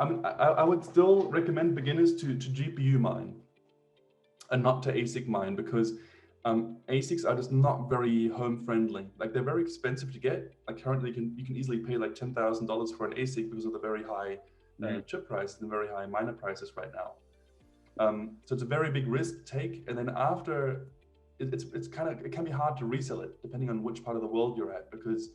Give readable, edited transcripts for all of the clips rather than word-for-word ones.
I would still recommend beginners to GPU mine and not to ASIC mine, because ASICs are just not very home friendly. Like, they're very expensive to get. Like, currently you can easily pay like $10,000 for an ASIC because of the very high chip price and the very high miner prices right now. So it's a very big risk to take. And then after, it can be hard to resell it depending on which part of the world you're at, because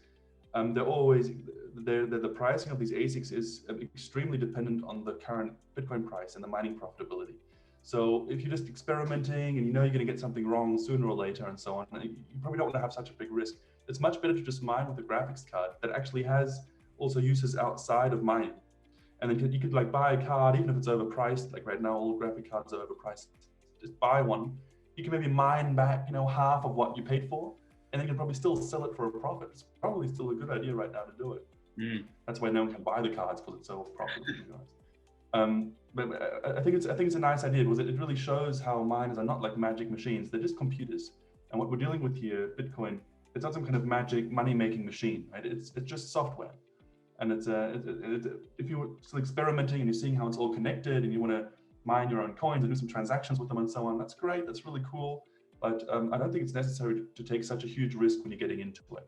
the pricing of these ASICs is extremely dependent on the current Bitcoin price and the mining profitability. So if you're just experimenting and you know you're going to get something wrong sooner or later and so on, you probably don't want to have such a big risk. It's much better to just mine with a graphics card that actually has also uses outside of mining. And then you could like buy a card, even if it's overpriced. Like right now, all graphic cards are overpriced. Just buy one. You can maybe mine back, half of what you paid for, and then you can probably still sell it for a profit. It's probably still a good idea right now to do it. That's why no one can buy the cards, because it's so profitable, you guys. But I think it's a nice idea, because it really shows how miners are not like magic machines. They're just computers. And what we're dealing with here, Bitcoin, it's not some kind of magic money-making machine, right? It's just software. And if you're still experimenting and you're seeing how it's all connected and you want to mine your own coins and do some transactions with them and so on, that's great. That's really cool. But I don't think it's necessary to take such a huge risk when you're getting into it.